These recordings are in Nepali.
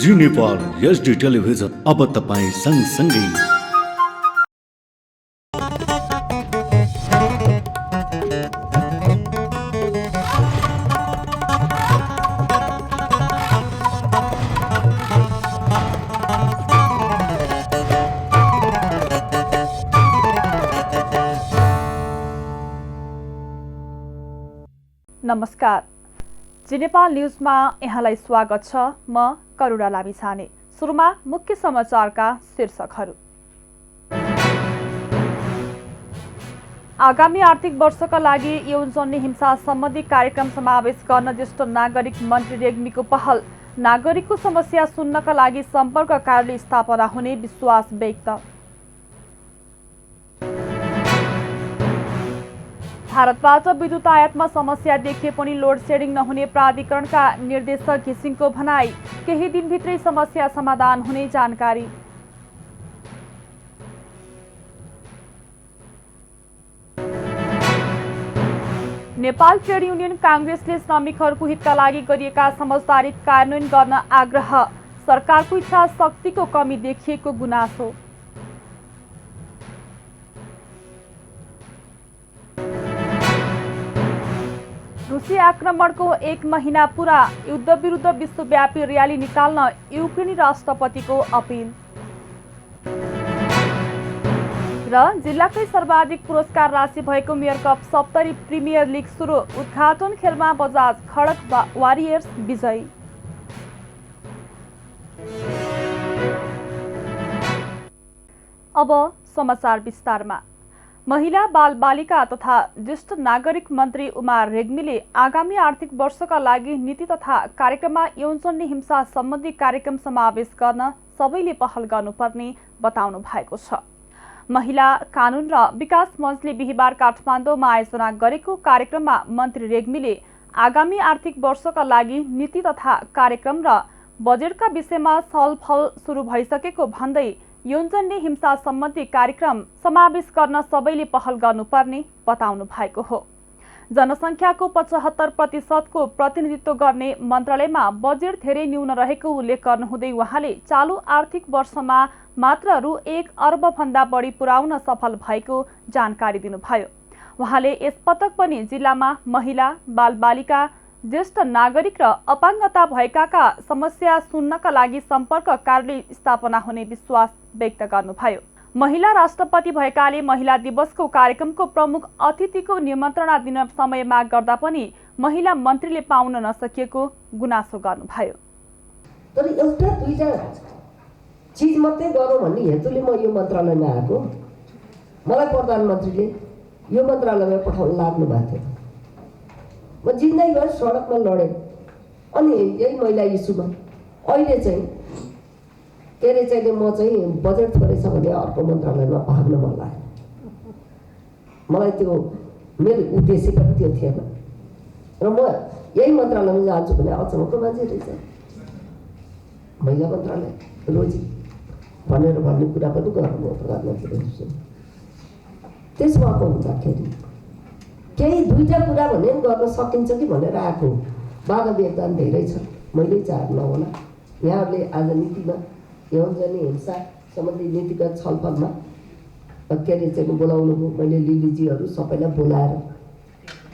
जी नेपाल HD टेलिभिजन अब तपाईं सँगसँगै। नमस्कार, जी नेपाल न्यूजमा यहाँलाई स्वागत छ। म करुणा लामिछाने। सुरुमा मुख्य समाचारका शीर्षकहरू। आगामी आर्थिक वर्षका लागि यौनजन्य हिंसा सम्बन्धी कार्यक्रम समावेश गर्न ज्येष्ठ नागरिक मन्त्री रेग्मीको पहल। नागरिकको समस्या सुन्नका लागि सम्पर्क कार्यालय स्थापना हुने विश्वास व्यक्त। भारतबाट विद्युत आयातमा समस्या देखिए पनि लोड सेडिङ नहुने प्राधिकरणका निर्देशक घिसिङको भनाई। केही दिनभित्रै समस्या समाधान हुने जानकारी। नेपाल ट्रेड युनियन काङ्ग्रेसले श्रमिकहरूको हितका लागि गरिएका समझदारी कार्यान्वयन गर्न आग्रह। सरकारको इच्छा शक्तिको कमी देखिएको गुनासो। रुसी आक्रमणको 1 महिना पूरा, युद्ध विरुद्ध विश्वव्यापी र्याली निकाल्न युक्रेनी राष्ट्रपतिको अपिल। र जिल्लाकै सर्वाधिक पुरस्कार राशि भएको mayor cup Saptari premier league सुरु। उद्घाटन खेलमा बजाज खडक वारियर्स विजयी। अब समाचार विस्तारमा। महिला बाल बालिका तथा ज्येष्ठ नागरिक मन्त्री उमा रेग्मीले आगामी आर्थिक वर्षका लागि नीति तथा कार्यक्रममा यौनजन्य हिंसा सम्बन्धी कार्यक्रम समावेश गर्न सबैले पहल गर्नुपर्ने बताउनु भएको छ। महिला कानून र विकास मञ्चले बिहिबार काठमाडौँमा आयोजना गरेको कार्यक्रममा मन्त्री रेग्मीले आगामी आर्थिक वर्षका लागि नीति तथा कार्यक्रम र बजेटका विषयमा छलफल सुरु भइसकेको भन्दै यौनजन्य हिंसा सम्बन्धी कार्यक्रम समावेश गर्न सबैले पहल गर्नुपर्ने बताउनु भएको हो। जनसङ्ख्याको 75% प्रतिनिधित्व गर्ने मन्त्रालयमा बजेट धेरै न्यून रहेको उल्लेख गर्नुहुँदै उहाँले चालु आर्थिक वर्षमा मात्र रु 1 अर्ब भन्दा बढी पुर्याउन सफल भएको जानकारी दिनुभयो। उहाँले यसपटक पनि जिल्लामा महिला बालबालिका ज्येष्ठ नागरिक र अपाङ्गता भएकाका समस्या सुन्नका लागि सम्पर्क कार्यालय स्थापना हुने विश्वास व्यक्त गर्नुभयो। महिला राष्ट्रपति भएकाले महिला दिवसको कार्यक्रमको प्रमुख अतिथिको निमन्त्रणा दिन समय माग गर्दा पनि महिला मन्त्रीले पाउन नसकिएको गुनासो गर्नुभयो। तर एउटा दुईटा चीज मात्रै गरौँ भन्ने हेतुले म यो मन्त्रालयमा आएको। मलाई प्रधानमन्त्रीले यो मन्त्रालयमा पठाउन लाग्नु भएको थियो। म जिन्दगीभर सडकमा लडेँ अनि यही महिला इस्युमा अहिले चाहिँ के अरे चाहिँ म चाहिँ बजेट थोरै छ भने अर्को मन्त्रालयमा भाग्न मन लाग्यो। मलाई त्यो मेरो उद्देश्य पनि त्यो थिएन र म यही मन्त्रालयमा जान्छु भने अचम्मको मान्छे रहेछ महिला मन्त्रालय रोजी भनेर भन्ने कुरा पनि गर्नु प्रधानमन्त्रीले। त्यसमा हुँदाखेरि केही दुईटा कुरा भने गर्न सकिन्छ कि भनेर आएको। बाधा व्यवधान धेरै छ, मैले चाहन्छु नहोला। यहाँहरूले आज नीतिमा यौनजन्य हिंसा सम्बन्धी नीतिगत छलफलमा के अरे चाहिँ बोलाउनु भयो। मैले लिलीजीहरू सबैलाई बोलाएर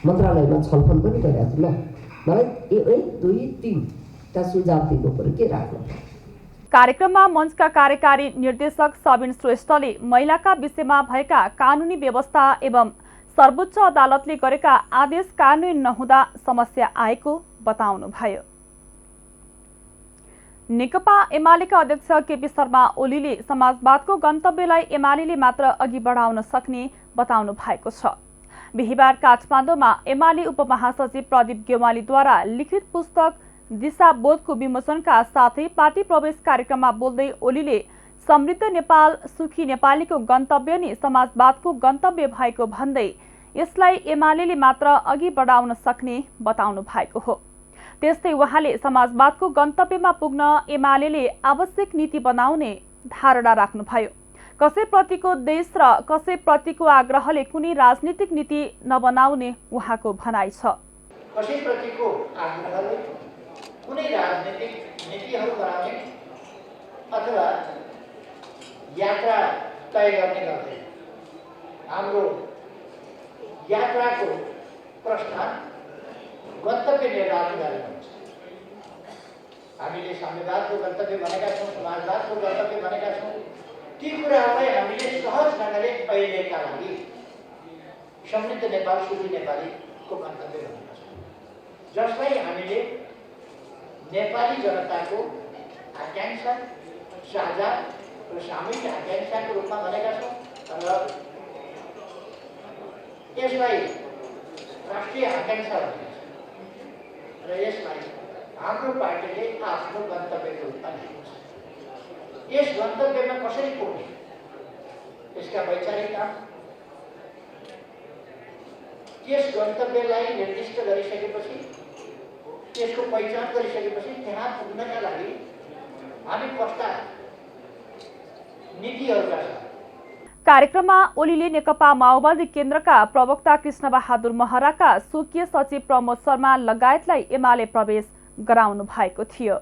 मन्त्रालयमा छलफल पनि गरेको छु। ल मलाई 1 2 3टा सुझाव दिनु पर्यो के राख्नु। कार्यक्रममा मञ्चका कार्यकारी निर्देशक सबिन श्रेष्ठले महिलाका विषयमा भएका कानुनी व्यवस्था एवं सर्वोच्च अदालतले गरेका आदेश कार्यान्वयन नहुँदा समस्या आएको बताउनुभयो। नेकपा एमालेका अध्यक्ष केपी शर्मा ओलीले समाजवादको गन्तव्यलाई एमालेले मात्र अघि बढाउन सक्ने बताउनु भएको छ। बिहिबार काठमाडौँमा एमाले उपमहासचिव प्रदीप गेवालीद्वारा लिखित पुस्तक दिशाबोधको विमोचनका साथै पार्टी प्रवेश कार्यक्रममा बोल्दै ओलीले समृद्ध नेपाल सुखी नेपालीको गन्तव्य नै समाजवादको गन्तव्य भएको भन्दै यसलाई एमालेले मात्र अघि बढाउन सक्ने बताउनु भएको हो। त्यस्तै उहाँले समाजवादको गन्तव्यमा पुग्न एमालेले आवश्यक नीति बनाउने धारणा राख्नुभयो। कसैप्रतिको देश र कसैप्रतिको आग्रहले कुनै राजनीतिक नीति नबनाउने उहाँको भनाइ छ। कसैप्रतिको आग्रहले कुनै राजनीतिक नीतिहरू बनाउने अथवा यात्रा तय गर्ने गर्दैन। हाम्रो यात्राको प्रस्थान गन्तव्य निर्धारण गरेर हुन्छ। हामीले संविधानको गन्तव्य भनेका छौँ, समाजवादको गन्तव्य भनेका छौँ। ती कुराहरूलाई हामीले सहज ढङ्गले अहिलेका लागि समृद्ध नेपाल सुखी नेपालीको गन्तव्य भनेका छौँ, जसलाई हामीले नेपाली जनताको आकाङ्क्षा साझा र सामूहिक आकाङ्क्षाको रूपमा भनेका छौँ र यसलाई राष्ट्रिय आकाङ्क्षा भनेका छौँ र यसलाई हाम्रो पार्टीले आफ्नो गन्तव्यको रूपमा लिएको छ। यस गन्तव्यमा कसरी पुग्ने, यसका वैचारिक काम, त्यस गन्तव्यलाई निर्दिष्ट गरिसकेपछि, त्यसको पहिचान गरिसकेपछि त्यहाँ पुग्नका लागि हामी कस्ता नीतिहरूका छन्। कार्यक्रममा ओलीले नेकपा माओवादी केन्द्रका प्रवक्ता कृष्णबहादुर महराका स्वकीय सचिव प्रमोद शर्मा लगायतलाई एमाले प्रवेश गराउनु भएको थियो।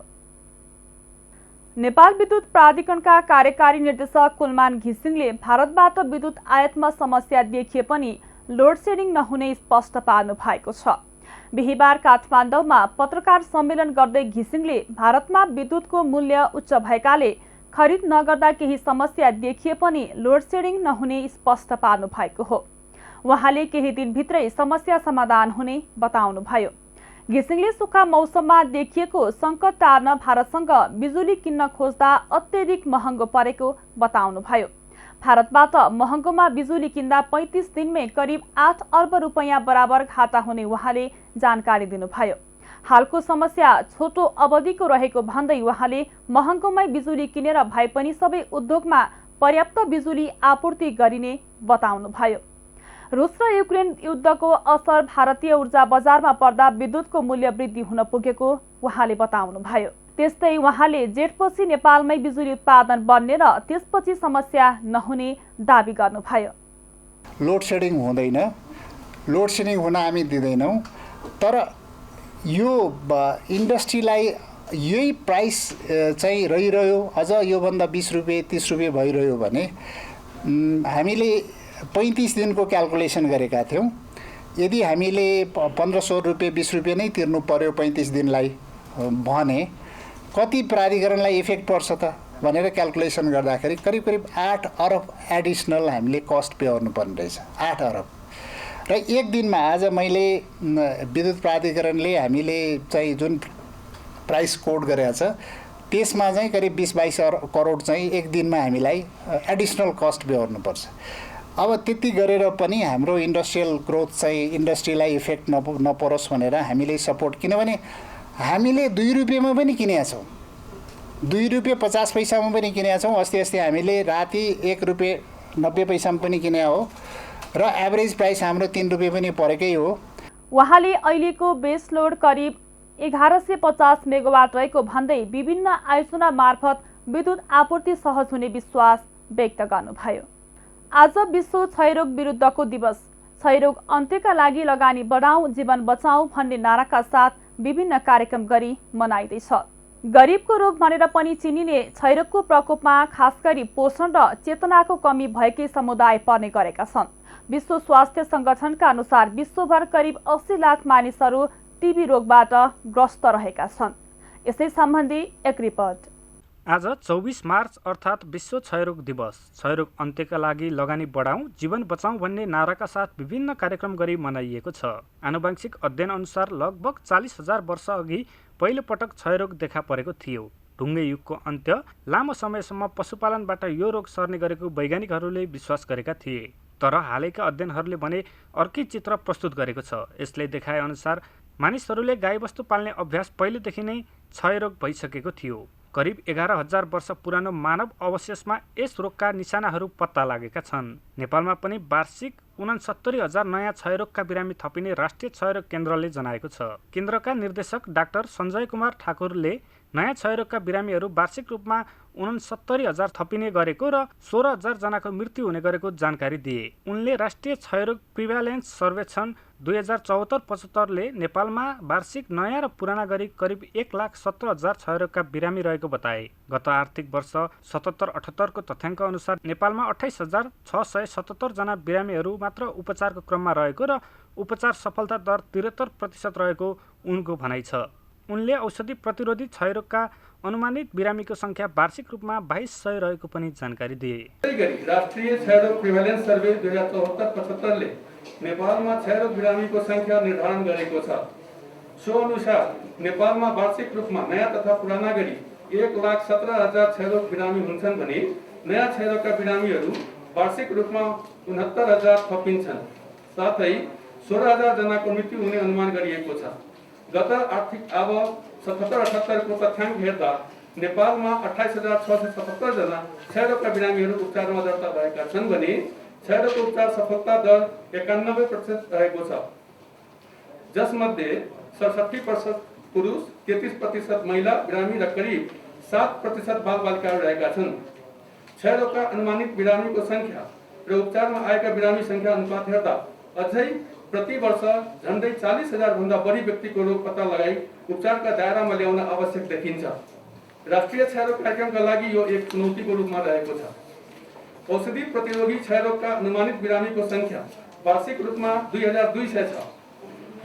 नेपाल विद्युत प्राधिकरणका कार्यकारी निर्देशक कुलमान घिसिङले भारतबाट विद्युत आयातमा समस्या देखिए पनि लोड सेडिङ नहुने स्पष्ट पार्नु भएको छ। बिहिबार काठमाडौँमा पत्रकार सम्मेलन गर्दै घिसिङले भारतमा विद्युतको मूल्य उच्च भएकाले खरिद नगर्दा केही समस्या देखिए पनि लोड सेडिङ नहुने स्पष्ट पार्नु भएको हो। उहाँले केही दिनभित्रै समस्या समाधान हुने बताउनुभयो। घिसिङले सुक्खा मौसममा देखिएको सङ्कट टार्न भारतसँग बिजुली किन्न खोज्दा अत्यधिक महँगो परेको बताउनुभयो। भारतबाट महँगोमा बिजुली किन्दा 35 दिनमै करिब 8 अर्ब रुपैयाँ बराबर घाटा हुने उहाँले जानकारी दिनुभयो। हालको समस्या छोटो अवधिको रहेको भन्दै उहाँले महँगोमै बिजुली किनेर भए पनि सबै उद्योगमा पर्याप्त बिजुली आपूर्ति गरिने बताउनुभयो। रुस र युक्रेन युद्धको असर भारतीय ऊर्जा बजारमा पर्दा विद्युतको मूल्य वृद्धि हुन पुगेको उहाँले बताउनुभयो। त्यस्तै उहाँले जेठपछि नेपालमै बिजुली उत्पादन बढ्ने र त्यसपछि समस्या नहुने दावी गर्नुभयो। लोड सेडिङ हुँदैन, लोड सेडिङ हुन हामी दिँदैनौँ, तर यो इन्डस्ट्रीलाई यही प्राइस चाहिँ रहिरह्यो, अझ योभन्दा 20 रुपियाँ 30 रुपियाँ भइरह्यो भने हामीले 35 दिनको क्यालकुलेसन गरेका थियौँ। यदि हामीले 1500 रुपियाँ 20 रुपियाँ नै तिर्नु पर्यो 35 दिनलाई भने कति प्राधिकरणलाई इफेक्ट पर्छ त भनेर क्यालकुलेसन गर्दाखेरि करिब करिब 8 अरब एडिसनल हामीले कस्ट पे गर्नुपर्ने रहेछ। 8 अरब र एक दिनमा आज मैले विद्युत प्राधिकरणले हामीले चाहिँ जुन प्राइस कोड गरेको छ त्यसमा चाहिँ करिब 20-22 करोड चाहिँ एक दिनमा हामीलाई एडिसनल कस्ट पे गर्नुपर्छ। अब त्यति गरेर पनि हाम्रो इन्डस्ट्रियल ग्रोथ चाहिँ इन्डस्ट्रीलाई इफेक्ट नपरोस् भनेर हामीले सपोर्ट, किनभने हामीले 2 रुपियाँमा पनि किनेका छौँ, 2 रुपियाँ 50 पैसामा पनि किनेका छौँ। अस्ति हामीले राति 1 रुपियाँ 90 पैसामा पनि किने हो र एभरेज प्राइस हाम्रो 3 रुपियाँ पनि परेकै हो। उहाँले अहिलेको बेस लोड करिब 1150 मेगावाट रहेको भन्दै विभिन्न आयोजना मार्फत विद्युत आपूर्ति सहज हुने विश्वास व्यक्त गर्नुभयो। आज विश्व क्षयरोग विरुद्धको दिवस, क्षयरोग अन्त्यका लागि लगानी बढाऊ जीवन बचाऊ भन्ने नाराका साथ विभिन्न कार्यक्रम गरी मनाइँदैछ। गरिबको रोग भनेर पनि चिनिने क्षयरोगको प्रकोपमा खास गरी पोषण र चेतनाको कमी भएकै समुदाय पर्ने गरेका छन्। विश्व स्वास्थ्य संगठनका अनुसार विश्वभर करिब 80 लाख मानिसहरू टिबी रोगबाट ग्रस्त रहेका छन्। यसै सम्बन्धी एक रिपोर्ट। आज 24 मार्च अर्थात् विश्व क्षयरोग दिवस, क्षयरोग अन्त्यका लागि लगानी बढाऊ जीवन बचाऊ भन्ने नाराका साथ विभिन्न कार्यक्रम गरी मनाइएको छ। आनुवंशिक अध्ययन अनुसार लगभग 40,000 वर्ष अघि पहिलो पटक क्षयरोग देखा परेको थियो। ढुङ्गे युगको अन्त्य लामो समयसम्म पशुपालनबाट यो रोग सर्ने गरेको वैज्ञानिकहरूले विश्वास गरेका थिए, तर हालैका अध्ययनहरूले भने अर्कै चित्र प्रस्तुत गरेको छ। यसले देखाए अनुसार मानिसहरूले गाईबस्तु पाल्ने अभ्यास पहिलेदेखि नै क्षयरोग भइसकेको थियो। करिब 11,000 वर्ष पुरानो मानव अवशेषमा यस रोगका निशानाहरू पत्ता लागेका छन्। नेपालमा पनि वार्षिक 69,000 नयाँ क्षयरोगका बिरामी थपिने राष्ट्रिय क्षयरोग केन्द्रले जनाएको छ। केन्द्रका निर्देशक डाक्टर सञ्जय कुमार ठाकुरले नयाँ क्षयरोगका बिरामीहरू वार्षिक रूपमा 69,000 थपिने गरेको र 16,000 जनाको मृत्यु हुने गरेको जानकारी दिए। उनले राष्ट्रिय क्षयरोग प्रिभ्यालेन्स सर्वेक्षण 2074-75ले नेपालमा वार्षिक नयाँ र पुराना गरी करिब 1,17,000 क्षयरोगका बिरामी रहेको बताए। गत आर्थिक वर्ष 77-78 को तथ्याङ्क अनुसार नेपालमा 28,677 जना बिरामीहरू मात्र उपचारको क्रममा रहेको र उपचार सफलता दर 73% रहेको उनको भनाइ छ। उनले औषधि प्रतिरोधी क्षयरोगका अनुमानित बिरामीको संख्या वार्षिक रूपमा 2,200 रहेको पनि जानकारी दिए। राष्ट्रिय क्षयरोग प्रिभ्यालेन्स सर्वे 2074-75ले नेपालमा क्षयरोग बिरामीको संख्या निर्धारण गरेको छ। सो अनुसार नेपालमा वार्षिक रूपमा नयाँ तथा पुराना गरी 1,17,000 क्षयरोग बिरामी हुन्छन् भने नयाँ क्षयरोगका बिरामीहरू वार्षिक रूपमा 69,000 थपिन्छन्। साथै 16,000 जनाको मृत्यु हुने अनुमान गरिएको छ। गत आर्थिक अब 77-78 को तथ्याङ्क हेर्दा नेपालमा 28,677 जना क्षयरोगका बिरामीहरू उपचारमा दर्ता भएका छन् भने क्षयरोगको उपचार सफलता दर 91% रहेको छ, जसमध्ये 67% पुरुष, 33% महिला बिरामी र करिब 7% बालबालिकाहरू रहेका छन्। क्षयरोगका अनुमानित बिरामीको संख्या र उपचारमा आएका बिरामी संख्या अनुपात हेर्दा अझै प्रति वर्ष झन्डै 40,000 भन्दा बढी व्यक्तिको रोग पत्ता लगाई उपचारका दायरामा ल्याउन आवश्यक देखिन्छ। राष्ट्रिय क्षयरोग कार्यक्रमका लागि यो एक चुनौतीको रूपमा रहेको छ। औषधि प्रतिरोधी क्षयरोगका अनुमानित बिरामीको संख्या वार्षिक रूपमा 2,200 छ।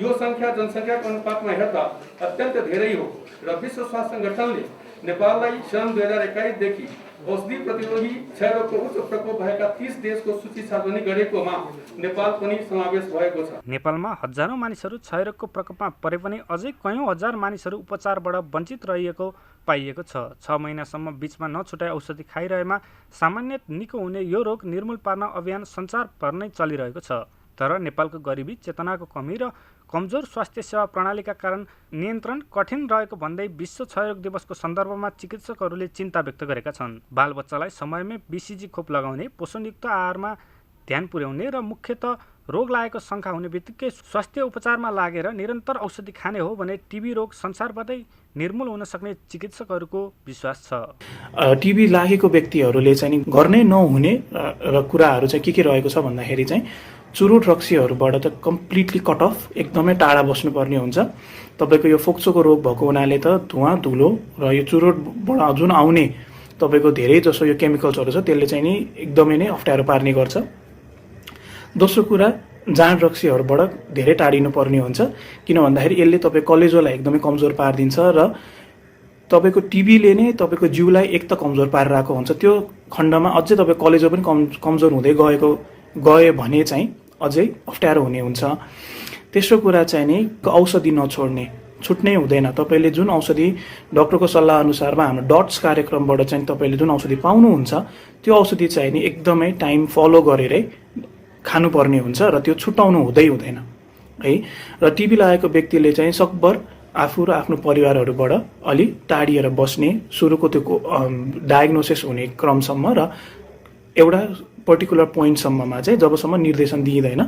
यो संख्या जनसङ्ख्याको अनुपातमा हेर्दा अत्यन्त धेरै हो र विश्व स्वास्थ्य सङ्गठनले नेपाललाई सन् 2021 देखि औषधि प्रतिरोधी क्षयरोगको उच्च प्रकोप भएका 30 देशको सूची सार्वजनिक गरेकोमा नेपाल पनि समावेश भएको छ। नेपालमा हजारौं मानिसहरू क्षयरोगको प्रकोपमा परे पनि अझै कयौं हजार मानिसहरू उपचारबाट वञ्चित रहिएको पाइएको छ। 6 महिनासम्म बीचमा नछुटाइ औषधि खाइरहेमा सामान्य निको हुने यो रोग निर्मूल पार्न अभियान संसारभर नै चलिरहेको छ। तर नेपालको गरिबी, चेतनाको कमी र कमजोर स्वास्थ्य सेवा प्रणालीका कारण नियन्त्रण कठिन रहेको भन्दै विश्व क्षयरोग दिवसको सन्दर्भमा चिकित्सकहरूले चिन्ता व्यक्त गरेका छन्। बालबच्चालाई समयमै BCG खोप लगाउने, पोषणयुक्त आहारमा ध्यान पुर्याउने र मुख्यतः रोग लागेको शङ्का हुने बित्तिकै स्वास्थ्य उपचारमा लागेर निरन्तर औषधि खाने हो भने टिबी रोग संसारबाटै निर्मूल हुन सक्ने चिकित्सकहरूको विश्वास छ। टिबी लागेको व्यक्तिहरूले चाहिँ गर्नै नहुने र कुराहरू चाहिँ के रहेको छ भन्दाखेरि चाहिँ चुरोट रक्सीहरूबाट त कम्प्लिटली कट अफ, एकदमै टाढा बस्नुपर्ने हुन्छ। तपाईँको यो फोक्सोको रोग भएको हुनाले त धुवा, धुलो र यो चुरोटबाट जुन आउने तपाईँको धेरै जसो यो केमिकल्सहरू छ त्यसले चाहिँ नि एकदमै नै अप्ठ्यारो पार्ने गर्छ। दोस्रो कुरा, जाँड रक्सीहरूबाट धेरै टाढिनु पर्ने हुन्छ, किन भन्दाखेरि यसले तपाईँ कलेजोलाई एकदमै कमजोर पारिदिन्छ र तपाईँको टिबीले नै तपाईँको जिउलाई एक त कमजोर पारिरहेको हुन्छ। त्यो खण्डमा अझै तपाईँ कलेजो पनि कमजोर हुँदै गए भने चाहिँ अझै अप्ठ्यारो हुने हुन्छ। तेस्रो कुरा चाहिँ नि औषधि नछोड्ने, छुट्नै हुँदैन। तपाईँले जुन औषधि डक्टरको सल्लाह अनुसारमा हाम्रो डट्स कार्यक्रमबाट चाहिँ तपाईँले जुन औषधि पाउनुहुन्छ त्यो औषधि चाहिँ नि एकदमै टाइम फलो गरेरै खानुपर्ने हुन्छ र त्यो छुट्याउनु हुँदैन है। र टिबी लागेको व्यक्तिले चाहिँ सकभर आफू र आफ्नो परिवारहरूबाट अलि टाढिएर बस्ने, सुरुको त्यो डायग्नोसिस हुने क्रमसम्म र एउटा पर्टिकुलर पोइन्टसम्ममा चाहिँ जबसम्म निर्देशन दिइँदैन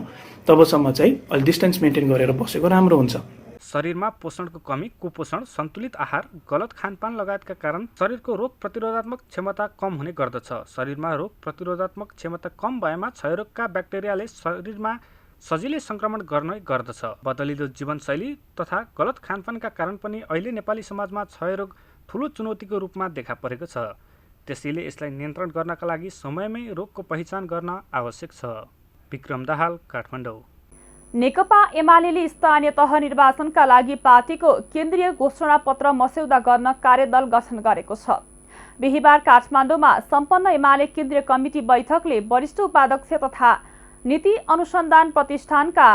तबसम्म चाहिँ अलि डिस्टेन्स मेन्टेन गरेर बसेको राम्रो हुन्छ। शरीरमा पोषणको कमी, कुपोषण, सन्तुलित आहार, गलत खानपान लगायतका कारण शरीरको रोग प्रतिरोधात्मक क्षमता कम हुने गर्दछ। शरीरमा रोग प्रतिरोधात्मक क्षमता कम भएमा क्षयरोगका ब्याक्टेरियाले शरीरमा सजिलै सङ्क्रमण गर्ने गर्दछ। बदलिदो जीवनशैली तथा गलत खानपानका कारण पनि अहिले नेपाली समाजमा क्षयरोग ठूलो चुनौतीको रूपमा देखा परेको छ। त्यसैले यसलाई नियन्त्रण गर्नका लागि समयमै रोगको पहिचान गर्न आवश्यक छ। विक्रम दाहाल, काठमाडौँ। नेकपा एमाले स्थानीय तह निर्वाचनका लागि पार्टीको केन्द्रीय घोषणापत्र मस्यौदा गर्न कार्यदल गठन गरेको छ। बिहिबार काठमाडौँमा सम्पन्न एमाले केन्द्रीय कमिटी बैठकले वरिष्ठ उपाध्यक्ष तथा नीति अनुसन्धान प्रतिष्ठानका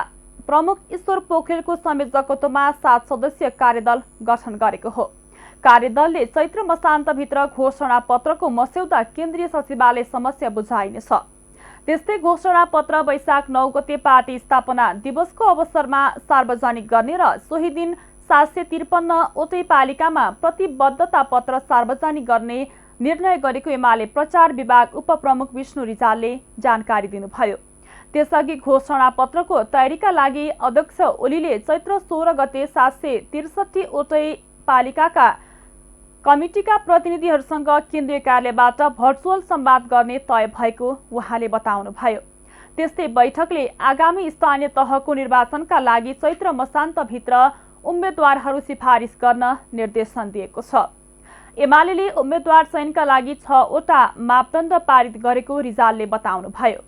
प्रमुख ईश्वर पोखरेलको संयोजकत्वमा 7 सदस्यीय कार्यदल गठन गरेको हो। कार्यदलले चैत्र मसान्तभित्र घोषणापत्रको मस्यौदा केन्द्रीय सचिवालय समस्या बुझाइनेछ। त्यस्तै घोषणापत्र वैशाख 9 गते पार्टी स्थापना दिवसको अवसरमा सार्वजनिक गर्ने र सोही दिन 753 वटै पालिकामा प्रतिबद्धता पत्र सार्वजनिक गर्ने निर्णय गरेको एमाले प्रचार विभाग उपप्रमुख विष्णु रिजालले जानकारी दिनुभयो। त्यसअघि घोषणापत्रको तयारीका लागि अध्यक्ष ओलीले चैत्र 16 गते 763 वटै पालिकाका कमिटीका प्रतिनिधिहरूसँग केन्द्रीय कार्यालयबाट भर्चुअल संवाद गर्ने तय भएको उहाँले बताउनुभयो। त्यस्तै बैठकले आगामी स्थानीय तहको निर्वाचनका लागि चैत्र मसान्तभित्र उम्मेद्वारहरू सिफारिस गर्न निर्देशन दिएको छ। एमाले उम्मेद्वार चयनका लागि 6वटा मापदण्ड पारित गरेको रिजालले बताउनुभयो।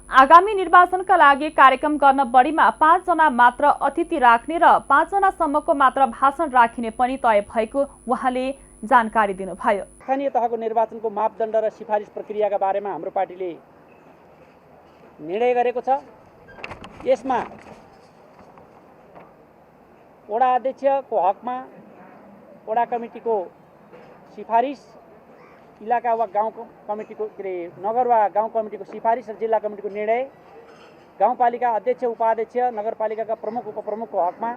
आगामी निर्वाचनका लागि कार्यक्रम गर्न बढीमा 5 जना मात्र अतिथि राख्ने र 5 जनासम्मको मात्र भाषण राखिने पनि तय भएको उहाँले जानकारी दिनुभयो। स्थानीय तहको निर्वाचनको मापदण्ड र सिफारिस प्रक्रियाका बारेमा हाम्रो पार्टीले निर्णय गरेको छ। यसमा वडा अध्यक्षको हकमा वडा कमिटीको सिफारिस, इलाका वा गाउँ कमिटीको नगर वा गाउँ कमिटीको सिफारिस र जिल्ला कमिटीको निर्णय, गाउँपालिका अध्यक्ष उपाध्यक्ष नगरपालिकाका प्रमुख उपप्रमुखको हकमा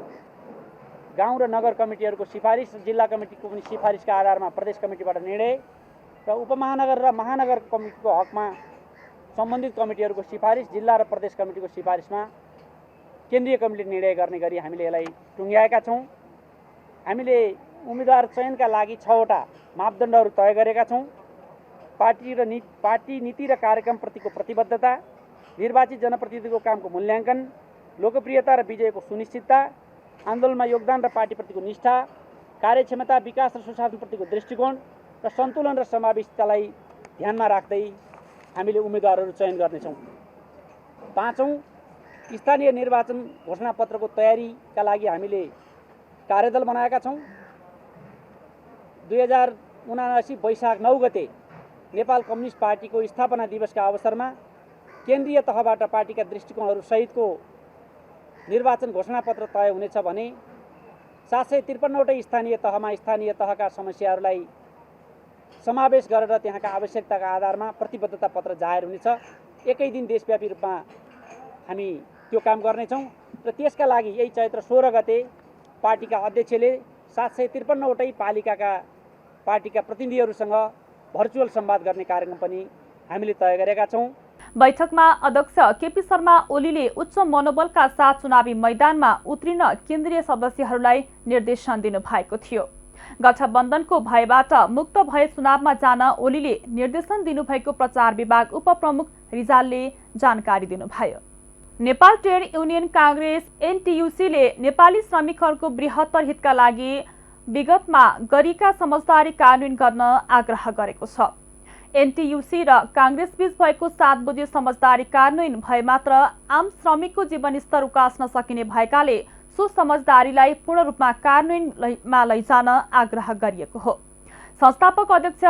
गाउँ र नगर कमिटीहरूको सिफारिस र जिल्ला कमिटीको पनि सिफारिसका आधारमा प्रदेश कमिटीबाट निर्णय र उपमहानगर र महानगर कमिटीको हकमा सम्बन्धित कमिटीहरूको सिफारिस, जिल्ला र प्रदेश कमिटीको सिफारिसमा केन्द्रीय कमिटीले निर्णय गर्ने गरी हामीले यसलाई टुङ्ग्याएका छौँ। हामीले उम्मेदवार चयनका लागि 6वटा मापदण्डहरू तय गरेका छौँ। पार्टी नीति र कार्यक्रमप्रतिको प्रतिबद्धता, निर्वाचित जनप्रतिनिधिको कामको मूल्याङ्कन, लोकप्रियता र विजयको सुनिश्चितता, आन्दोलनमा योगदान र पार्टीप्रतिको निष्ठा, कार्यक्षमता, विकास र सुशासनप्रतिको दृष्टिकोण र सन्तुलन र समावेशितालाई ध्यानमा राख्दै हामीले उम्मेदवारहरू चयन गर्नेछौँ। 5औं स्थानीय निर्वाचन घोषणापत्रको तयारीका लागि हामीले कार्यदल बनाएका छौँ। 2079 वैशाख 9 गते नेपाल कम्युनिस्ट पार्टीको स्थापना दिवसका अवसरमा केन्द्रीय तहबाट पार्टीका दृष्टिकोणहरू सहितको निर्वाचन घोषणापत्र तय हुनेछ भने 753वटै स्थानीय तहमा स्थानीय तहका समस्याहरूलाई समावेश गरेर त्यहाँका आवश्यकताका आधारमा प्रतिबद्धता पत्र जाहेर हुनेछ। एकै दिन देशव्यापी रूपमा हामी त्यो काम गर्नेछौँ र त्यसका लागि यही चैत्र 16 गते पार्टीका अध्यक्षले 753वटै पालिकाका पार्टीका प्रतिनिधिहरूसँग भर्चुअल संवाद गर्ने कार्यक्रम पनि हामीले तय गरेका छौँ। बैठकमा अध्यक्ष केपी शर्मा ओलीले उच्च मनोबलका साथ चुनावी मैदानमा उत्रिन केन्द्रीय सदस्यहरूलाई निर्देशन दिनुभएको थियो। गठबन्धनको भयबाट मुक्त भए चुनावमा जान ओलीले निर्देशन दिनुभएको प्रचार विभाग उपप्रमुख रिजालले जानकारी दिनुभयो। नेपाल ट्रेड युनियन कांग्रेस एनटीयूसीले नेपाली श्रमिकहरूको बृहत्तर हितका लागि विगतमा गरिएका समझदारी कार्यान्वयन गर्न आग्रह गरेको छ। एनटीयूसी र कांग्रेस बीच भएको 7 बुँदे समझदारी कार्यान्वयन भए मात्र आम श्रमिकको जीवनस्तर उकास्न सकिने भएकाले सो समझदारीलाई पूर्ण रूपमा कार्यान्वयनमा लैजान आग्रह गरिएको हो। संस्थापक अध्यक्ष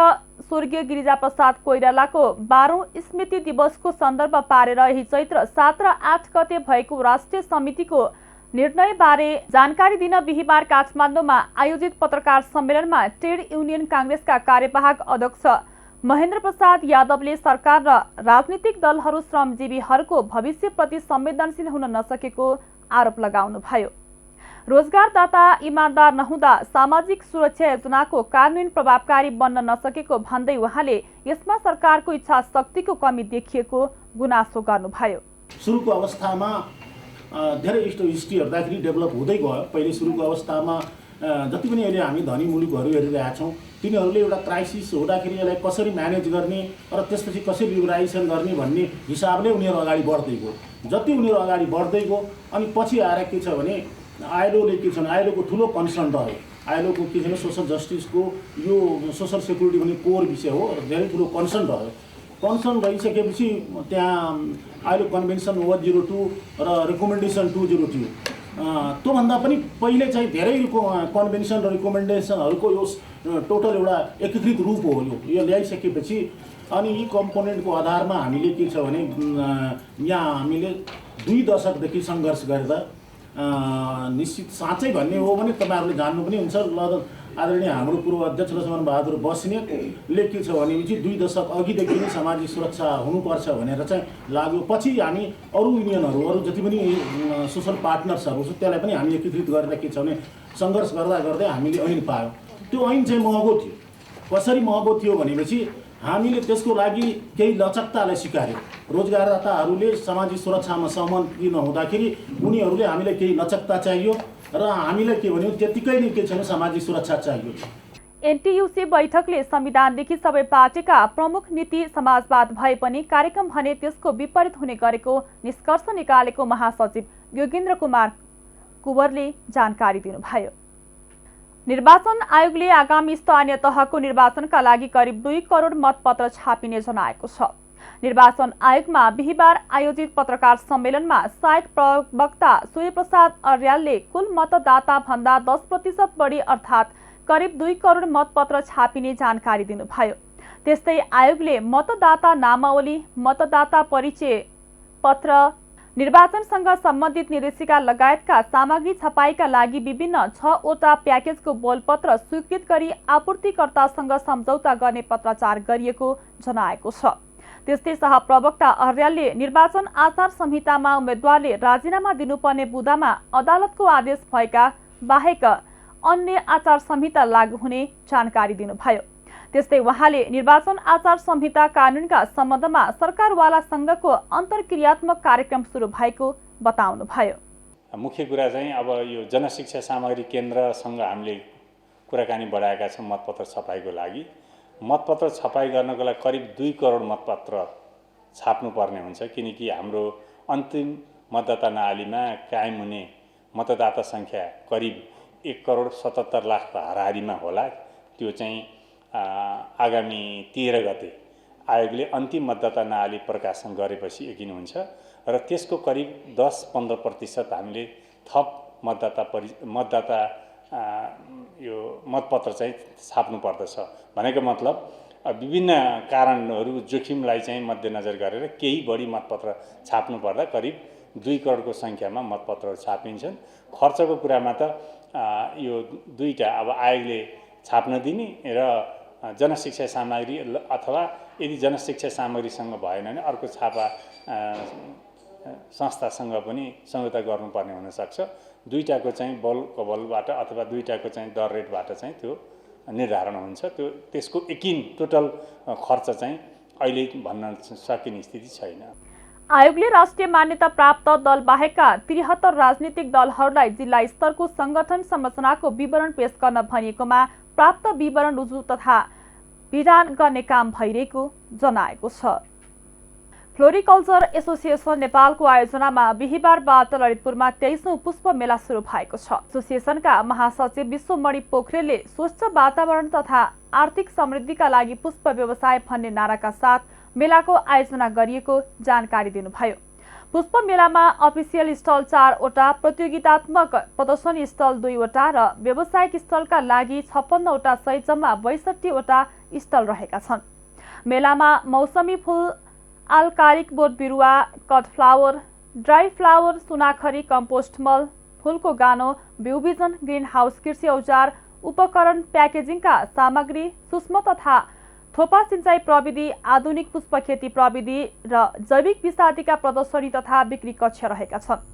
स्वर्गीय गिरिजाप्रसाद कोइरालाको 12औं स्मृति दिवसको सन्दर्भ पारेर यही चैत्र 7 र 8 गते भएको राष्ट्रिय समितिको निर्णयबारे जानकारी दिन बिहिबार काठमाडौँमा आयोजित पत्रकार सम्मेलनमा ट्रेड युनियन कांग्रेसका कार्यवाहक अध्यक्ष महेन्द्र प्रसाद यादवले सरकार र राजनीतिक दलहरू श्रमजीवीहरूको भविष्यप्रति संवेदनशील हुन नसकेको आरोप लगाउनुभयो। रोजगारदाता इमानदार नहुँदा सामाजिक सुरक्षा योजनाको कार्यान्वयन प्रभावकारी बन्न नसकेको भन्दै उहाँले यसमा सरकारको इच्छा शक्तिको कमी देखिएको गुनासो गर्नुभयो। सुरुको अवस्थामा धेरै हिस्ट्री हेर्दाखेरि डेभलप हुँदै गयो। पहिले सुरुको अवस्थामा जति पनि अहिले हामी धनी मुलुकहरू हेरिरहेका छौँ तिनीहरूले एउटा क्राइसिस हुँदाखेरि यसलाई कसरी म्यानेज गर्ने र त्यसपछि कसरी लिबरलाइजेसन गर्ने भन्ने हिसाबले उनीहरू अगाडि बढ्दै गयो। जति उनीहरू अगाडि बढ्दै गयो अनि पछि आएर के छ भने आइएलओले के छ भने आइएलओको ठुलो कन्सर्न रह्यो। आइएलओको के छ भने सोसल जस्टिसको यो सोसल सेक्युरिटी भन्ने कोर विषय हो र धेरै ठुलो कन्सर्न रह्यो। कन्सर्न रहिसकेपछि त्यहाँ आइएलओ कन्भेन्सन 102 र रिकमेन्डेसन 202 त्योभन्दा पनि पहिले चाहिँ धेरै कन्भेन्सन र रिकमेन्डेसनहरूको यो टोटल एउटा एकीकृत रूप हो। यो ल्याइसकेपछि अनि यी कम्पोनेन्टको आधारमा हामीले के छ भने यहाँ हामीले 2 दशकदेखि सङ्घर्ष गरेर निश्चित साँच्चै भन्ने हो भने तपाईँहरूले जान्नु पनि हुन्छ। आदरणीय हाम्रो पूर्व अध्यक्ष लक्ष्मण बहादुर बस्नेतले के छ भनेपछि 2 दशक अघिदेखि नै सामाजिक सुरक्षा हुनुपर्छ भनेर चाहिँ लाग्यो। पछि हामी अरू युनियनहरू अरू जति पनि सोसल पार्टनर्सहरू छ त्यसलाई पनि हामी एकीकृत गरेर के छ भने सङ्घर्ष गर्दा गर्दै हामीले ऐन पायौँ। त्यो ऐन चाहिँ महँगो थियो। कसरी महँगो थियो भनेपछि हामीले त्यसको लागि केही लचकतालाई स्वीकार्यौँ। रोजगारदाताहरूले सामाजिक सुरक्षामा सहमति नहुँदाखेरि उनीहरूले हामीलाई केही लचकता चाहियो र हामीलाई के भन्यो त्यतिकै नै के छैन सामाजिक सुरक्षा चाहियो। एनटीयूसी बैठकले संविधानदेखि सबै पार्टीका प्रमुख नीति समाजवाद भए पनि कार्यक्रम भने त्यसको विपरीत हुने गरेको निष्कर्ष निकालेको महासचिव योगेन्द्र कुमार कुँवरले जानकारी दिनुभयो। निर्वाचन आयोगले आगामी स्थानीय तहको निर्वाचनका लागि करिब 2 करोड मतपत्र छापिने जनाएको छ। निर्वाचन आयोगमा बिहिबार आयोजित पत्रकार सम्मेलनमा सहायक प्रवक्ता सूर्यप्रसाद अर्यालले कुल मतदाता भन्दा 10% बढी अर्थात् करिब 2 करोड मतपत्र छापिने जानकारी दिनुभयो। त्यस्तै आयोगले मतदाता नामावली, मतदाता परिचय पत्र, निर्वाचनसँग सम्बन्धित निर्देशिका लगायतका सामग्री छपाईका लागि विभिन्न 6 वटा प्याकेजको बोलपत्र स्वीकृत गरी आपूर्तिकर्तासँग सम्झौता गर्ने पत्राचार गरिएको जनाएको छ। त्यस्तै सहप्रवक्ता अर्यालले निर्वाचन आचार संहितामा उम्मेद्वारले राजीनामा दिनुपर्ने बुँदामा अदालतको आदेश भएका बाहेक अन्य आचार संहिता लागू हुने जानकारी दिनुभयो। त्यस्तै उहाँले निर्वाचन आचार संहिता कानुनका सम्बन्धमा सरकारवालासँगको अन्तर्क्रियात्मक कार्यक्रम सुरु भएको बताउनुभयो। मुख्य कुरा चाहिँ अब यो जनशिक्षा सामग्री केन्द्रसँग हामीले कुराकानी बढाएका छौँ मतपत्र छपाईको लागि। मतपत्र छपाई गर्नको लागि करिब 2 करोड मतपत्र छाप्नुपर्ने हुन्छ, किनकि हाम्रो अन्तिम मतदाता नालीमा कायम हुने मतदाता सङ्ख्या करिब 1 करोड 77 लाख हाराहारीमा होला। त्यो चाहिँ आगामी 13 गते आयोगले अन्तिम मतदाता नाली प्रकाशन गरेपछि यकिन हुन्छ र त्यसको करिब 10-15% हामीले थप मतदाता यो मतपत्र चाहिँ छाप्नु पर्दछ। भनेको मतलब विभिन्न कारणहरू जोखिमलाई चाहिँ मध्यनजर गरेर केही बढी मतपत्र छाप्नु पर्दा करिब 2 करोडको सङ्ख्यामा मतपत्रहरू छापिन्छन्। खर्चको कुरामा त यो दुईटा अब आयोगले छाप्न दिने र जनशिक्षा सामग्री अथवा यदि जनशिक्षा सामग्रीसँग भएन भने अर्को छापा संस्थासँग पनि सम्झौता गर्नुपर्ने हुनसक्छ। दुईटाको चाहिँ बलबाट अथवा दुईटाको चाहिँ दर रेटबाट चाहिँ त्यो निर्धारण हुन्छ। त्यसको यकिन टोटल खर्च चाहिँ अहिले भन्न सकिने स्थिति छैन। आयोगले राष्ट्रिय मान्यता प्राप्त दल बाहेकका 73 राजनीतिक दलहरूलाई जिल्ला स्तरको संगठन संरचनाको विवरण पेश गर्न भनिएकोमा प्राप्त विवरण रुजु तथा विधान गर्ने काम भइरहेको जनाएको छ। फ्लोरिकल्चर एसोसिएसन नेपालको आयोजनामा बिहिबारबाट ललितपुरमा 23औं पुष्प मेला सुरु भएको छ। एसोसिएसनका महासचिव विश्वमणि पोखरेलले स्वच्छ वातावरण तथा आर्थिक समृद्धिका लागि पुष्प व्यवसाय भन्ने नाराका साथ मेलाको आयोजना गरिएको जानकारी दिनुभयो। पुष्प मेलामा अफिसियल स्टल 4 वटा, प्रतियोगितात्मक प्रदर्शनी स्टल 2 वटा र व्यावसायिक स्टलका लागि 56 वटा सहित जम्मा 62 वटा स्टल रहेका छन्। मेलामा मौसमी फूल, आलकारिक बोट बिरुवा, कट फ्लावर, ड्राई फ्लावर, सुनाखरी, कम्पोस्ट मल, फूलको गानो, बिउ बिजन, ग्रीन हाउस, कृषि औजार, उपकरण, प्याकेजिङका सामग्री, सूक्ष्म तथा थोपा सिंचाई प्रविधि, आधुनिक पुष्प खेती प्रविधि र जैविक विषादीका प्रदर्शनी तथा बिक्री कक्ष रहेका छन्।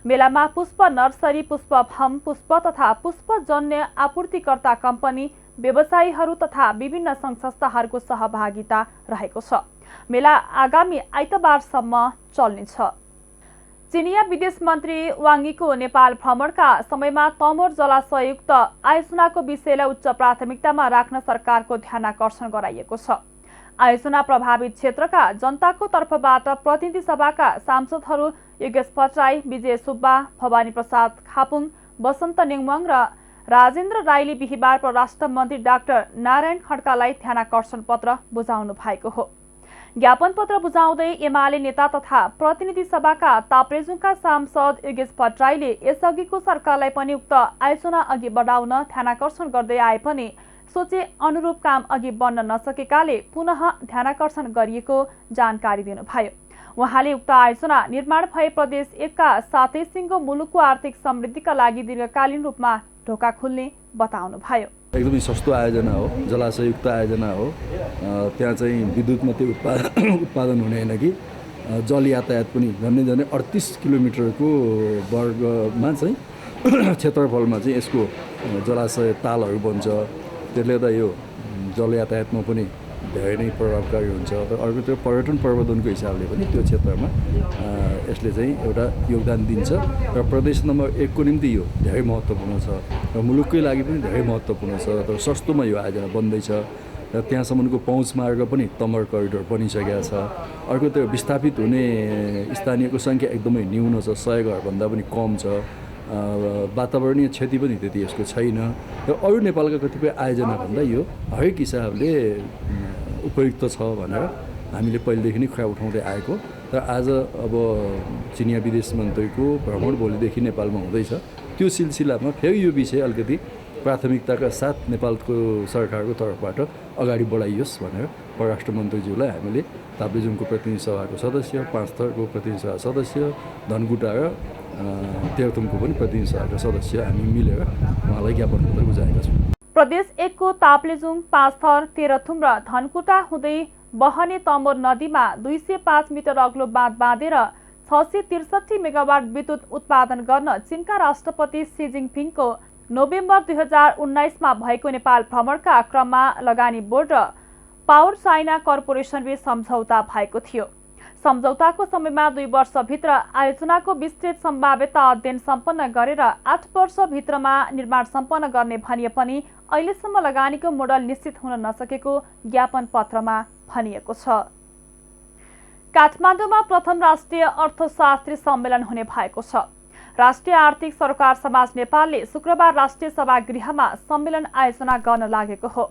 मेलामा पुष्प नर्सरी, पुष्प फर्म, पुष्प तथा पुष्पजन्य आपूर्तिकर्ता कम्पनी, व्यवसायीहरू तथा विभिन्न सङ्घ संस्थाहरूको सहभागिता रहेको छ। मेला आगामी आइतबारसम्म चल्नेछ। चिनिया विदेश मन्त्री वाङ्गीको नेपाल भ्रमणका समयमा तमोर जलाशययुक्त आयोजनाको विषयलाई उच्च प्राथमिकतामा राख्न सरकारको ध्यानाकर्षण गराइएको छ। आयोजना प्रभावित क्षेत्रका जनताको तर्फबाट प्रतिनिधि सभाका सांसदहरू योगेश भट्टराई, विजय सुब्बा, भवानी प्रसाद खापुङ, वसन्त नेङवाङ र राजेन्द्र राईले बिहिबार परराष्ट्र मन्त्री डाक्टर नारायण खड्कालाई ध्यानाकर्षण पत्र बुझाउनु भएको हो। ज्ञापन पत्र बुझाउँदै एमाले नेता तथा प्रतिनिधि सभाका ताप्लेजुङका सांसद योगेश भट्टराईले यसअघिको सरकारलाई पनि उक्त आयोजना अघि बढाउन ध्यानाकर्षण गर्दै आए पनि सोचे अनुरूप काम अघि बढ्न नसकेकाले पुनः ध्यानाकर्षण गरिएको जानकारी दिनुभयो। उहाँले उक्त आयोजना निर्माण भए प्रदेश 1 का साथै सिङ्गो मुलुकको आर्थिक समृद्धिका लागि दीर्घकालीन रूपमा ढोका खुल्ने बताउनुभयो। एकदमै सस्तो आयोजना हो, जलाशययुक्त आयोजना हो। त्यहाँ चाहिँ विद्युत मात्रै उत्पादन हुने होइन कि जल यातायात पनि झन्डै 38 किलोमिटरको वर्गमा चाहिँ क्षेत्रफलमा चाहिँ यसको जलाशय तालहरू बन्छ। त्यसले गर्दा यो जल यातायातमा पनि धेरै नै प्रभावकारी हुन्छ। र अर्को त्यो पर्यटन प्रवर्धनको हिसाबले पनि त्यो क्षेत्रमा यसले चाहिँ एउटा योगदान दिन्छ र प्रदेश नम्बर 1 को निम्ति यो धेरै महत्त्वपूर्ण छ र मुलुककै लागि पनि धेरै महत्त्वपूर्ण छ। र सस्तोमा यो आयोजना बन्दैछ र त्यहाँसम्मको पहुँच मार्ग पनि तमर करिडोर बनिसकेको छ। अर्को त्यो विस्थापित हुने स्थानीयको सङ्ख्या एकदमै न्यून छ, 100 घरभन्दा पनि कम छ। वातावरणीय क्षति पनि त्यति यसको छैन र अरू नेपालका कतिपय आयोजनाभन्दा यो हरेक हिसाबले उपयुक्त छ भनेर हामीले पहिलेदेखि नै कुरा उठाउँदै आएको। र आज अब चिनिया विदेश मन्त्रीको भ्रमण भोलिदेखि नेपालमा हुँदैछ। त्यो सिलसिलामा फेरि यो विषय अलिकति प्राथमिकताका साथ नेपालको सरकारको तर्फबाट अगाडि बढाइयोस् भनेर परराष्ट्र मन्त्रीज्यूलाई हामीले ताप्लेजुङको प्रतिनिधि सभाको सदस्य, पाँचथरको प्रतिनिधि सभा सदस्य, धनकुटा र तेह्रथुमको पनि प्रतिनिधि सभाका सदस्य हामी मिलेर उहाँलाई ज्ञापन पत्र बुझाएका छौँ। प्रदेश 1 को ताप्लेजुङ, पाँचथर, तेह्रथुम र धनकुटा हुँदै बहने तमोर नदीमा 205 मिटर अग्लो बाँध बाँधेर 663 मेगावाट विद्युत उत्पादन गर्न चीनका राष्ट्रपति सी जिनपिङको नोभेम्बर 2019मा भएको नेपाल भ्रमणका क्रममा लगानी बोर्ड र पावर चाइना कर्पोरेसनबीच सम्झौता भएको थियो। सम्झौताको समयमा 2 वर्षभित्र आयोजनाको विस्तृत सम्भाव्यता अध्ययन सम्पन्न गरेर 8 वर्षभित्रमा निर्माण सम्पन्न गर्ने भनिए पनि अहिलेसम्म लगानीको मोडल निश्चित हुन नसकेको ज्ञापन पत्रमा भनिएको छ। काठमाडौँमा प्रथम राष्ट्रिय अर्थशास्त्री सम्मेलन हुने भएको छ। राष्ट्रिय आर्थिक सरोकार समाज नेपालले शुक्रबार राष्ट्रिय सभागृहमा सम्मेलन आयोजना गर्न लागेको हो।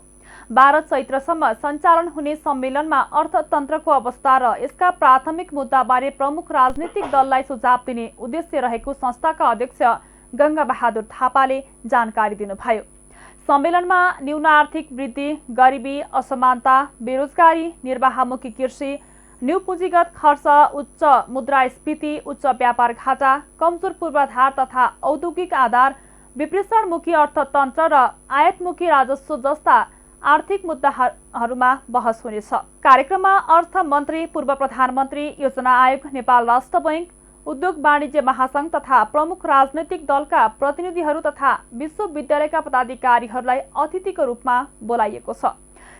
12 चैत्रसम्म सञ्चालन हुने सम्मेलनमा अर्थतन्त्रको अवस्था र यसका प्राथमिक मुद्दाबारे प्रमुख राजनीतिक दललाई सुझाव दिने उद्देश्य रहेको संस्थाका अध्यक्ष गंगा बहादुर थापाले जानकारी दिनुभयो। सम्मेलनमा न्यून आर्थिक वृद्धि, गरिबी, असमानता, बेरोजगारी, निर्वाहमुखी कृषि, न्यू पुँजीगत खर्च, उच्च मुद्रास्फीति, उच्च व्यापार घाटा, कमजोर पूर्वाधार तथा औद्योगिक आधार, विप्रेषणमुखी अर्थतन्त्र र आयातमुखी राजस्व जस्ता आर्थिक मुद्दाहरूमा बहस हुनेछ। कार्यक्रममा अर्थ मन्त्री, पूर्व प्रधानमन्त्री, योजना आयोग, नेपाल राष्ट्र बैंक, उद्योग वाणिज्य महासंघ तथा प्रमुख राजनैतिक दलका प्रतिनिधिहरू तथा विश्वविद्यालयका पदाधिकारीहरूलाई अतिथिको रूपमा बोलाइएको छ।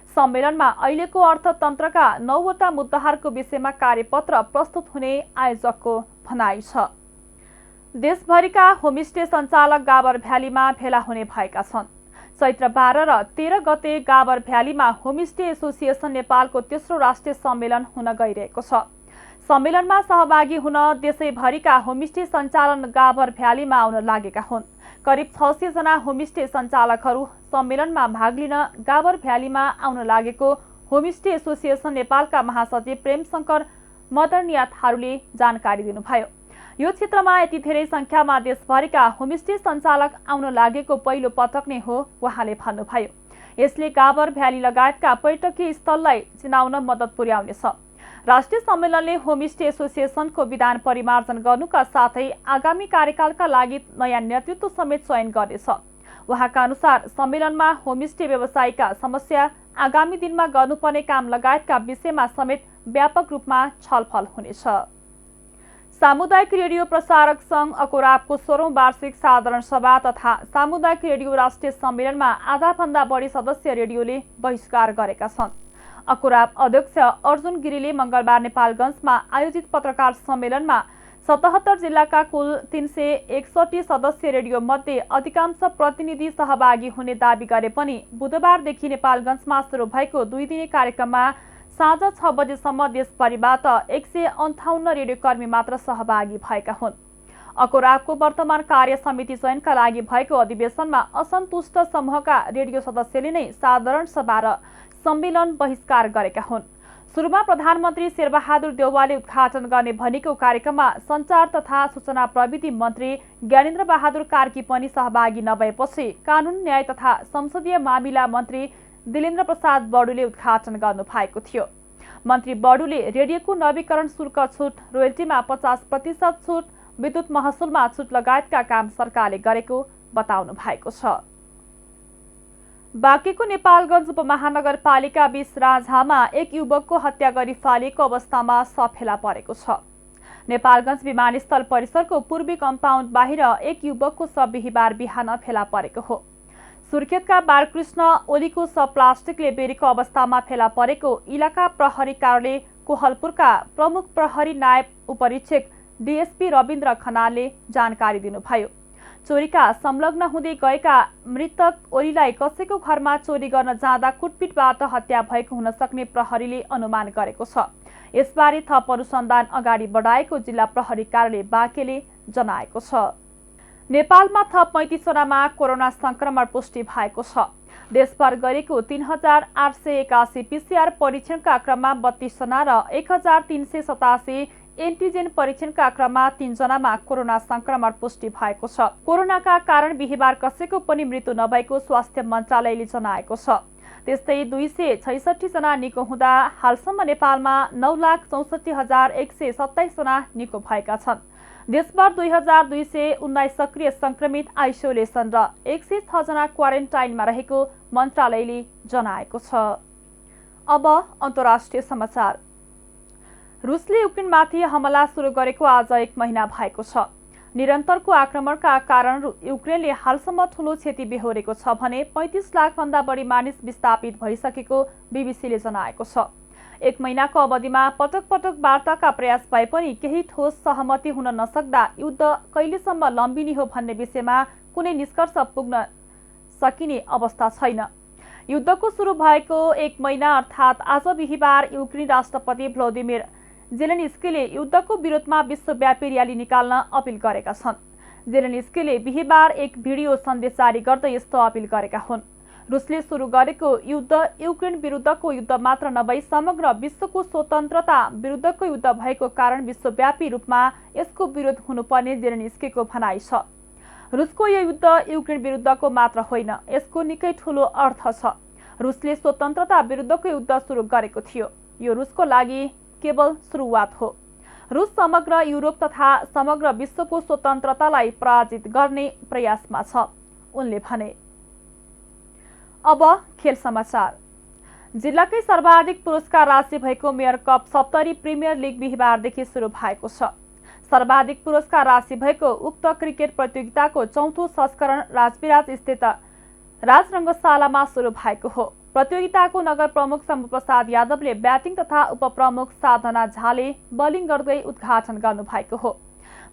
सम्मेलनमा अहिलेको अर्थतन्त्रका 9वटा मुद्दाहरूको विषयमा कार्यपत्र प्रस्तुत हुने आयोजकको भनाइ छ। देशभरिका होमस्टे सञ्चालक गाबर भ्यालीमा भेला हुने भएका छन्। चैत्र 12 र 13 गते गाबर भ्यालीमा होमस्टे एसोसिएसन नेपालको तेस्रो राष्ट्रिय सम्मेलन हुन गइरहेको छ। सम्मेलनमा सहभागी हुन देशैभरिका होमस्टे सञ्चालन गाबर भ्यालीमा आउन लागेका हुन्। करिब 600 जना होमस्टे सञ्चालकहरू सम्मेलनमा भाग लिन गाबर भ्यालीमा आउन लागेको होमस्टे एसोसिएसन नेपालका महासचिव प्रेमशंकर मदरनिया थारूले जानकारी दिनुभयो। यो क्षेत्रमा यति धेरै संख्यामा देशभरिका होमस्टे सञ्चालक आउन लागेको पहिलो पटक नै हो उहाँले भन्नुभयो। यसले गाबर भ्याली लगायतका पर्यटकीय स्थललाई चिनाउन मद्दत पुर्याउनेछ। राष्ट्रिय सम्मेलनले होमस्टे एसोसिएसनको विधान परिमार्जन गर्नुका साथै आगामी कार्यकालका लागि नयाँ नेतृत्व समेत चयन गर्नेछ। उहाँका अनुसार सम्मेलनमा होमस्टे व्यवसायका समस्या, आगामी दिनमा गर्नुपर्ने काम लगायतका विषयमा समेत व्यापक रूपमा छलफल हुनेछ। सामुदायिक रेडियो प्रसारक सङ्घ अकोराबको 16औं वार्षिक साधारण सभा तथा सामुदायिक रेडियो राष्ट्रिय सम्मेलनमा आधाभन्दा बढी सदस्य रेडियोले बहिष्कार गरेका छन्। अकोराब अध्यक्ष अर्जुन गिरीले मंगलबार नेपालगञ्जमा आयोजित पत्रकार सम्मेलनमा 77 जिल्लाका कुल 361 सदस्य रेडियो मध्ये अधिकांश प्रतिनिधि सहभागी हुने दावी गरे पनि बुधबारदेखि नेपालगञ्जमा सुरु भएको 2 दिने कार्यक्रममा साँझ 6 बजेसम्म देशभरिबाट 158 रेडियोकर्मी मात्र सहभागी भएका हुन्। अकोराबको वर्तमान कार्य समिति चयनका लागि भएको अधिवेशनमा असन्तुष्ट समूहका रेडियो सदस्यले नै साधारण सभा र सम्मेलन बहिष्कार गरेका हुन्। सुरुमा प्रधानमन्त्री शेरबहादुर देउवाले उद्घाटन गर्ने भनेको कार्यक्रममा सञ्चार तथा सूचना प्रविधि मन्त्री ज्ञानेन्द्र बहादुर कार्की पनि सहभागी नभएपछि कानून, न्याय तथा संसदीय मामिला मन्त्री दिलेन्द्र प्रसाद बडुले उद्घाटन गर्नु भएको थियो। मन्त्री बडुले रेडियोको नवीकरण शुल्क छुट, रोयल्टीमा 50% छुट, विद्युत महसुलमा छुट लगायतका काम सरकारले गरेको बताउनु भएको छ। बाँकेको नेपालगञ्ज उपमहानगरपालिका 20 राजहामा एक युवकको हत्या गरी फालिएको अवस्थामा शव फेला परेको छ। नेपालगञ्ज विमानस्थल परिसरको पूर्वी कम्पाउन्ड बाहिर एक युवकको शव बिहिबार बिहान फेला परेको हो। सुर्खेतका बालकृष्ण ओलीको शव प्लास्टिकले बेरेको अवस्थामा फेला परेको इलाका प्रहरी कार्यालय कोहलपुरका प्रमुख प्रहरी नायब उपरीक्षक डीएसपी रविन्द्र खनालले जानकारी दिनुभयो। चोरीका संलग्न हुँदै गएका मृतक ओलीलाई कसैको घरमा चोरी गर्न जाँदा कुटपिटबाट हत्या भएको हुन सक्ने प्रहरीले अनुमान गरेको छ। यसबारे थप अनुसन्धान अगाडि बढाएको जिल्ला प्रहरी कार्यालय बाँकेले जनाएको छ। नेपालमा थप 35 जनामा कोरोना संक्रमण पुष्टि भएको छ। देशभर गरेको 3881 पीसीआर परीक्षणका क्रममा 32 जना र 1387 एन्टिजेन परीक्षणका क्रममा 3 जनामा कोरोना संक्रमण पुष्टि भएको छ। कोरोनाका कारण बिहिबार कसैको पनि मृत्यु नभएको स्वास्थ्य मन्त्रालयले जनाएको छ। त्यस्तै 266 जना निको हुँदा हालसम्म नेपालमा 9,64,127 जना निको भएका छन्। देशभर 2219 सक्रिय संक्रमित आइसोलेसन र 106 जना क्वारेन्टाइनमा रहेको मन्त्रालयले जनाएको छ। अब अन्तर्राष्ट्रिय समाचार। रुसले युक्रेनमाथि हमला सुरु गरेको आज 1 महिना भएको छ। निरन्तरको आक्रमणका कारण युक्रेनले हालसम्म ठूलो क्षति बेहोरेको छ भने 35 लाखभन्दा बढी मानिस विस्थापित भइसकेको बीबीसीले जनाएको छ। 1 महिनाको अवधिमा पटक पटक वार्ताका प्रयास भए पनि केही ठोस सहमति हुन नसक्दा युद्ध कहिलेसम्म लम्बिने हो भन्ने विषयमा कुनै निष्कर्ष पुग्न सकिने अवस्था छैन। युद्धको सुरु भएको 1 महिना अर्थात् आज बिहिबार युक्रेनी राष्ट्रपति भ्लोदिमिर जेलेन्स्कीले युद्धको विरोधमा विश्वव्यापी र्याली निकाल्न अपिल गरेका छन्। जेलेन्स्कीले बिहिबार एक भिडियो सन्देश जारी गर्दै यस्तो अपिल गरेका हुन्। रुसले सुरु गरेको युद्ध युक्रेन विरुद्धको युद्ध मात्र नभई समग्र विश्वको स्वतन्त्रता विरुद्धको युद्ध भएको कारण विश्वव्यापी रूपमा यसको विरोध हुनुपर्ने जेलेन्स्कीको भनाइ छ। रुसको यो युद्ध युक्रेन विरुद्धको मात्र होइन, यसको निकै ठूलो अर्थ छ। रुसले स्वतन्त्रता विरुद्धको युद्ध सुरु गरेको थियो। यो रुसको लागि केवल सुरुवात हो। रुस समग्र युरोप तथा समग्र विश्वको स्वतन्त्रतालाई पराजित गर्ने प्रयासमा छ, उनले भने। अब खेल समाचार। जिल्लाकै सर्वाधिक पुरस्कार राशि भएको मेयर कप 70 प्रिमियर लिग बिहिबारदेखि सुरु भएको छ। सर्वाधिक पुरस्कार राशि भएको उक्त क्रिकेट प्रतियोगिताको 4थो संस्करण राजविराज स्थित राजरङ्गशालामा सुरु भएको हो। प्रतियोगिताको नगर प्रमुख शम्भुप्रसाद यादवले ब्याटिङ तथा उपप्रमुख साधना झाले बलिङ गर्दै उद्घाटन गर्नुभएको हो।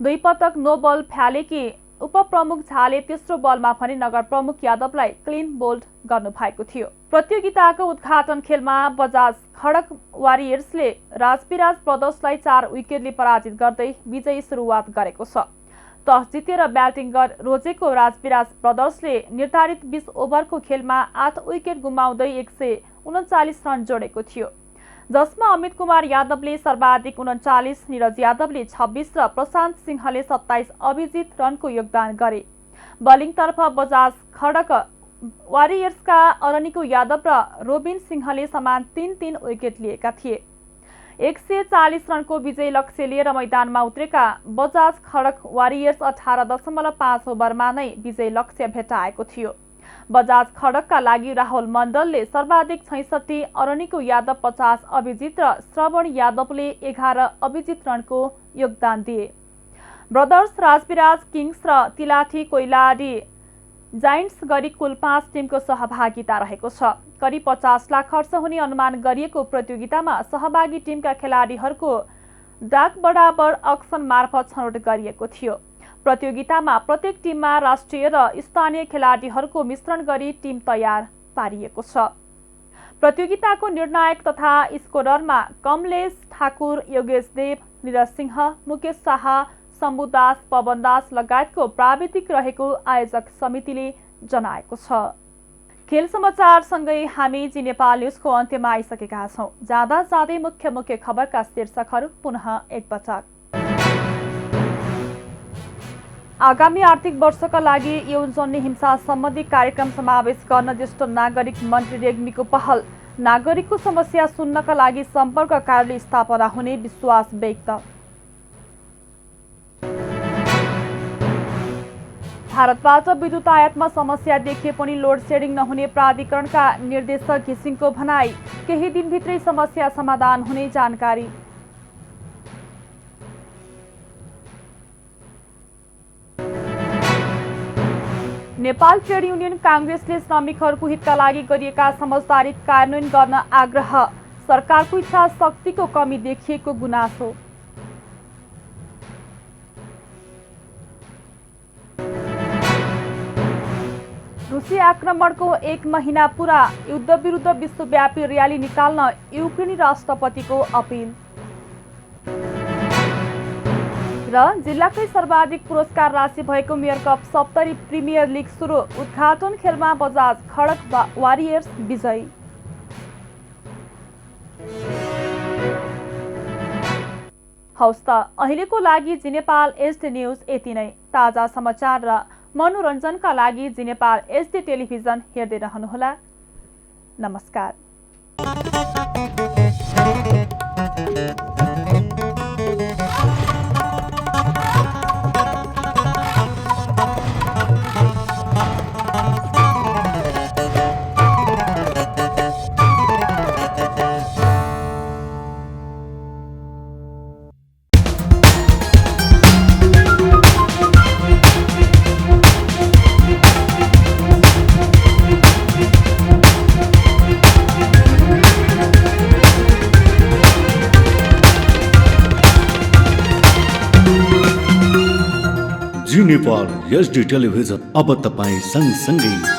2 पटक नो बल फ्यालेकी उपप्रमुख झाले तेस्रो बलमा पनि नगर प्रमुख यादवलाई क्लिन बोल्ड गर्नुभएको थियो। प्रतियोगिताको उद्घाटन खेलमा बजाज खडक वारियर्सले राजविराज ब्रदर्सलाई 4 विकेटले पराजित गर्दै विजयी सुरुवात गरेको छ। टस जितेर ब्याटिङ रोजेको राजविराज ब्रदर्सले निर्धारित 20 ओभरको खेलमा 8 विकेट गुमाउँदै 139 रन जोडेको थियो, जसमा अमित कुमार यादवले सर्वाधिक 39, नीरज यादवले 26 र प्रशान्त सिंहले 27 अभिजित रनको योगदान गरे। बलिङतर्फ बजाज खडक वारियर्सका अरनिको यादव र रोबिन सिंहले समान 3-3 विकेट लिएका थिए। 140 रनको विजय लक्ष्य लिएर मैदानमा उत्रेका बजाज खडक वारियर्स 18.5 ओभरमा नै विजय लक्ष्य भेटाएको थियो। बजाज खडकका लागि राहुल मण्डलले सर्वाधिक 66, अरनिको यादव 50 अभिजित र श्रवण यादवले 11 अभिजित रनको योगदान दिए। ब्रदर्स, राजविराज, किङ्स र तिलाठी कोइलाडी जाइन्ट्स गरी कुल 5 टिमको सहभागिता रहेको छ। करिब 50 लाख खर्च हुने अनुमान गरिएको प्रतियोगितामा सहभागी टिमका खेलाडीहरूको डाक बराबर अक्सन मार्फत छनौट गरिएको थियो। प्रतियोगितामा प्रत्येक टिममा राष्ट्रिय र स्थानीय खेलाडीहरूको मिश्रण गरी टिम तयार पारिएको छ। प्रतियोगिताको निर्णायक तथा स्कोररमा कमलेश ठाकुर, योगेश देव, निरज सिंह, मुकेश शाह, शम्भु दास, पवन दास लगायतको प्राविधिक रहेको आयोजक समितिले जनाएको छ। खेल समाचारसँगै हामी जी नेपाल न्युजको अन्त्यमा आइसकेका छौँ। जाँदा जाँदै मुख्य मुख्य खबरका शीर्षकहरू पुनः एकपटक। आगामी आर्थिक वर्षका लागि यौनजन्य हिंसा सम्बन्धी कार्यक्रम समावेश गर्न ज्येष्ठ नागरिक मन्त्री रेग्मीको पहल। नागरिकको समस्या सुन्नका लागि सम्पर्क कार्यालय स्थापना हुने विश्वास व्यक्त। भारतबाट विद्युत आयातमा समस्या देखिए पनि लोड सेडिङ नहुने प्राधिकरणका निर्देशक घिसिङको भनाई। केही दिनभित्रै समस्या समाधान हुने जानकारी। नेपाल ट्रेड युनियन काङ्ग्रेसले श्रमिकहरूको हितका लागि गरिएका समझदारी कार्यान्वयन गर्न आग्रह। सरकारको इच्छा शक्तिको कमी देखिएको गुनासो। रुसी आक्रमणको 1 महिना पूरा, युद्ध विरुद्ध विश्वव्यापी र्याली निकाल्न युक्रेनी राष्ट्रपतिको अपिल। र जिल्लाकै सर्वाधिक पुरस्कार राशि भएको मेयर कप 70 प्रिमियर लिग सुरु। उद्घाटन खेलमा बजाज खडक वारियर्स विजयी। हौस् त अहिलेको लागि जी नेपाल एचडी न्युज यति नै। ताजा समाचार र मनोरञ्जनका लागि जी नेपाल एचडी टेलिभिजन हेर्दै रहनुहोला। नमस्कार। जी नेपाल एचडी टेलिभिजन अब तपाईँ सँगसँगै